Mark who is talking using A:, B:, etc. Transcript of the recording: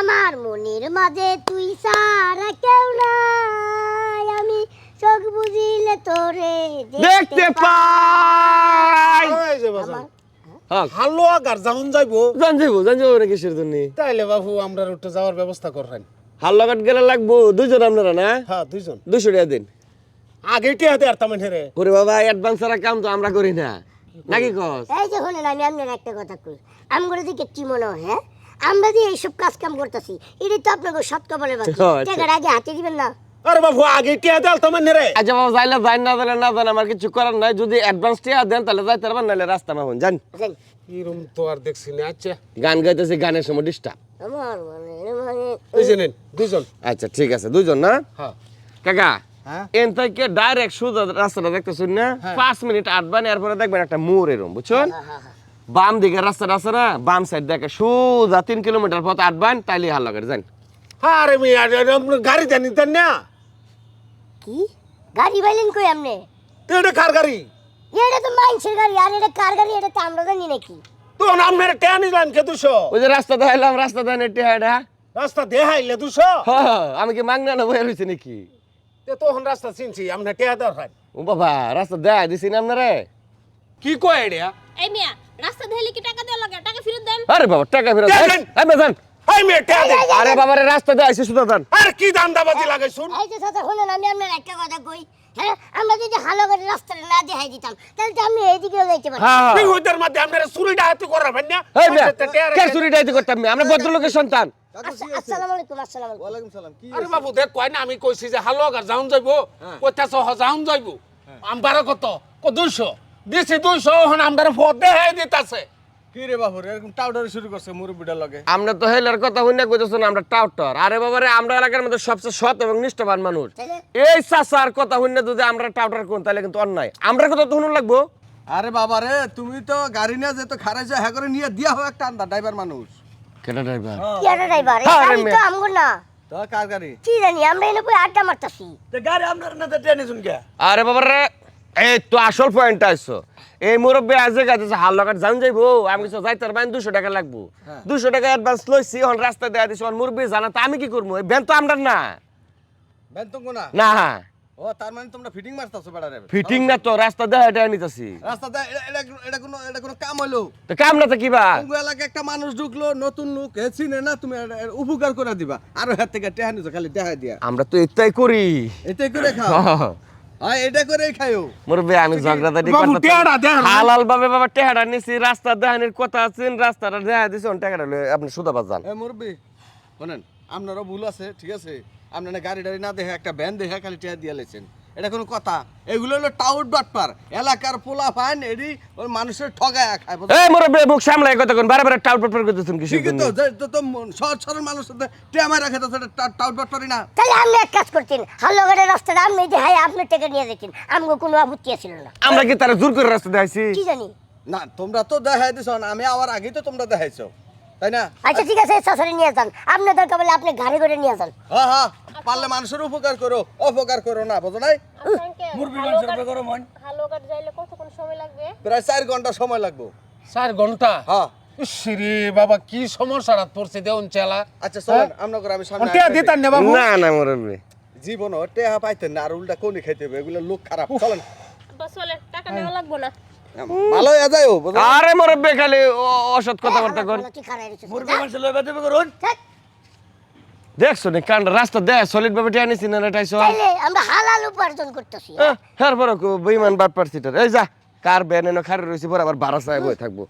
A: আমার মনের মাঝে তুই সারা কেউ নাই, আমি চোখ বুঝিলে তোরে
B: দেখতে পাই।
C: এই যে বাজান
B: হ্যাঁ
C: হালো আগার জাউন যাইবো
B: জান যাইবো না কিসের জন্য?
C: তাইলে বাবু আমরা উঠে যাওয়ার ব্যবস্থা করেন।
B: হাল্লাঘাট গেলে লাগবো দুজন আপনারা না?
C: হ্যাঁ দুইজন
B: 200 টাকা দিন।
C: আগে টিয়া দে আর তামেন হেরে
B: ওরে বাবা অ্যাডভান্স ছাড়া কাম তো আমরা করি না নাকি কস?
A: এই যে শুনেন, আমি আপনার একটা কথা কই, আমি করে দিকে কি মনে হয়? হ্যাঁ, আমরা যে এইসব কাজ কাম করতেছি, এটাই তো আপনাকে সৎ কবলে বাকি।
B: আচ্ছা।
A: টাকার আগে হাতে দিবেন না।
C: আরে বাবু আগে টিয়া দে আর তামেন হেরে।
B: আচ্ছা বাবা যাইলে যাই না দিলে না জান, আমার কিছু করার নাই। যদি অ্যাডভান্স টাকা দেন তাহলে যাইতে পারবেন, নাহলে রাস্তা মাহুন জান।
A: জান,
C: এরম তো আর দেখছি না। আচ্ছা
B: গান গাইতেছি, গানের সময় ডিস্টার্ব।
A: আমার মানে
C: এই যে নেন দুইজন।
B: আচ্ছা ঠিক আছে দুইজন না?
C: হ্যাঁ
B: কাকা
C: হ্যাঁ
B: এন থেকে ডাইরেক্ট সোজা রাস্তাটা দেখতেছেন না? 5 মিনিট আটবেন, এরপরে দেখবেন একটা মোড় এরম, বুঝছেন? বাম দিকে রাস্তাটা আছে না, বাম সাইড দেখে সোজা 3 কিলোমিটার পথ আটবেন, তাইলে হাল্লাঘাট যান।
C: আরে মিয়া গাড়ি জানি দেন না।
A: কি গাড়ি বাইলেন কই আপনি?
C: তো এটা কার গাড়ি?
A: এটা তো মাইন্সের গাড়ি, আর এটা কার গাড়ি এটা তো আমরা জানি নাকি।
C: তো নাম মেরে টিয়া নিলেন কে 200?
B: ওই যে রাস্তা দেখাইলাম, রাস্তা দেন এটি হাইডা।
C: রাস্তা দেখাইলে 200?
B: আমি কি মাগনা না বয়ে রয়েছে নাকি?
C: তো তখন রাস্তা চিনছি আমরা টিয়া দেওয়ার হয়।
B: ও বাবা রাস্তা দেখাই দিছি না আপনারে?
C: কি কয় এটা?
D: এই মিয়া রাস্তা ধেলে কি টাকা দেওয়া লাগে? টাকা ফেরত দেন।
B: আরে বাবা টাকা ফেরত
C: দেন,
B: দেন।
C: দেন।
B: এই মেজান,
C: এই মেয়ে টিয়া দে।
B: আরে বাবা রে রাস্তা দেখাইছি সুদা দেন।
C: আরে কি দান্দাবাজি লাগে শুন।
A: এই যে চাচা শুনেন, আমি আপনার একটা কথা কই, হ্যাঁ, আমরা যদি হালো করে রাস্তাটা না দেখাই দিতাম, তাহলে তো আপনি এইদিকেও যাইতে পারতেন।
B: হ্যাঁ
C: তুই ওইটার মধ্যে আমরা চুরিটা হাতে করাবেন না?
B: এই মেয়া
C: টিয়া
B: কে
C: রেখে-
B: চুরি ডাইতে করতাম না? আমরা ভদ্রলোকের সন্তান।
A: আসসালামু আলাইকুম। আসসালামু আলাইকুম।
E: ওয়ালাইকুম সালাম। কি
C: আরে বাবু দেখ কয় না আমি কইছি যে হালো আগার যাউন যাইবো, কইতাছ হ যাউন যাইবো। আমবারে কত? 200 দিছি 200, হন আমবারে ফদ দেখাই দিতাছে।
E: কি রে বাবু এরকম টাউডারি শুরু করছে মুরব্বিটার লগে?
B: আমরা তো হেলার কথা হইনা কইতেছ না আমরা টাউটার। আরে বাবা রে আমরা এলাকার মধ্যে সবচেয়ে সৎ এবং নিষ্ঠবান মানুষ।
A: তাইলে?
B: এই চাচার কথা হইনা যদি আমরা টাউটার কোন তাহলে কিন্তু অন্যায়। আমরা কথা তো শুনুন লাগবো।
E: আরে বাবা রে তুমি তো গাড়ি নিয়ে যেত খারাইছে হ্যাঁ করে নিয়ে দিয়া হয় একটা আন্দা ড্রাইভার মানুষ।
B: কেটা ড্রাইভার?
A: কি আর ড্রাইভার? এই
B: আরে
A: গাড়ি তো
B: মেয়ে।
A: আমগো না।
E: তো কার গাড়ি?
A: কি জানি, আমরা এনে কই আড্ডা মারতাছি।
E: গাড়ি আপনার না ট্রেনে শুন কে?
B: আরে বাবা রে এই তো আসল পয়েন্ট আইছো। এই মুরব্বি আজে গাছে হাল্লাঘাট যান যাইবো, আমি কিছু যাইতে পারবেন 200 টাকা লাগবো। 200 টাকা অ্যাডভান্স লইছি, হন রাস্তা দেয়া দিছি, হন মুরব্বি জানা তো আমি কি করবো? এই ব্যান তো আমরা না।
E: বেন্তঙ্গ না?
B: না
E: ও তার মানে তোমরা ফিটিং মারতাছো বেড়া রে?
B: ফিটিং না তো, রাস্তা দেয়া এটা নিতেছি।
E: রাস্তাতে এটা কোনো কাম হইলো?
B: তো কাম না তো কিবা?
E: তোমার এলাকায় একটা মানুষ ঢুকলো, নতুন লোক হে চিনে না, তুমি এর উপকার করে দিবা। আরো হাত থেকে টেহা নিছো খালি টেহা দিয়া।
B: আমরা তো এটাই করি।
E: এটাই করে খাও। হ্যাঁ এটা করেই খাইও।
B: মুরব্বি আমি ঝগড়াঝাটি
C: বাবু
B: করতে
C: টিয়াটা দেন।
B: হালাল ভাবে বাবা টেহাটা নিছি, রাস্তা দেহানির কথা আছেন, রাস্তাটা দেখা দিছি, হন টাকাটা লয়ে আপনি সুদা বাজান।
E: এ মুরব্বি শোনেন, আপনারও ভুল আছে, ঠিক আছে? আপনারা গাড়ি টাড়ি না দেখে একটা ভ্যান দেখে খালি টিয়া দিয়ে লেছেন, এটা কোনো কথা? এগুলো হলো টাউট বাটপার, এলাকার পোলা ফাইন এডি ওই মানুষের ঠগায় খায়।
B: এই মুরব্বি মুখ সামলাই কথা কোন, বারে বারে টাউট পাট করতেছেন কিসের
E: ঠিকই
B: জন্য?
E: তো, তো সহজ সরল মানুষ টিয়া মারা খেতে টাউট বাটপারি না।
A: তাহলে আপনি এক কাজ করতেন, হালো করে রাস্তাটা আপনি দেখাই আপনার টাকা নিয়ে যেতেন, আমগো কোনো আপত্তি ছিল না।
B: আমরা কি তারা জোর করে রাস্তা দেখাইছি?
A: কি জানি।
E: না তোমরা তো দেখাই দিছ না, আমি আবার আগেই তো তোমরা দেখাইছো, তাই না?
A: আচ্ছা ঠিক আছে, চাচারে নিয়ে যান, আপনার দরকার বলে আপনি গাড়ি করে নিয়ে যান।
E: হ্যাঁ হ্যাঁ, পারলে মানুষের উপকার করো, অপকার করো না, বুঝো নাই?
D: হালো কাট যাইলে কতক্ষণ সময় লাগবে?
E: প্রায় 4 ঘন্টা সময় লাগবে।
C: 4 ঘন্টা?
E: হ্যাঁ।
C: ইসরে বাবা কি সমস্যাটা পড়ছে দেউন চেলা।
E: আচ্ছা চলেন আমরা করে আমি সামনে
C: টিয়া
E: আসতেছি।
C: দিতান না বাবু?
B: না না মুরব্বি
E: জীবন টেহা পাইতেন না, আর উল্টা কোনি খাইতে হবে, এগুলো লোক খারাপ। চলেন
D: বাস চলে, টাকা নেওয়া লাগবে না।
E: ভালো হয়ে যাও, বুঝো?
B: আরে মুরব্বি খালি অসৎ কথাবার্তা কর।
A: কি খারাপ হয়েছে? ধ্যাৎ,
B: দেখছো নি কান্ড রাস্তা দে সলিড ভাবে টিয়া নিছি না এটাইছো।
A: তাইলে আমরা হালাল উপার্জন করতেছি।
B: হ্যাঁ পরে বেঈমান বাট পারছিটার। এই যা কার ব্যান এনে খারে রইছি পরে আবার 12 সাহেব হয়ে থাকবো।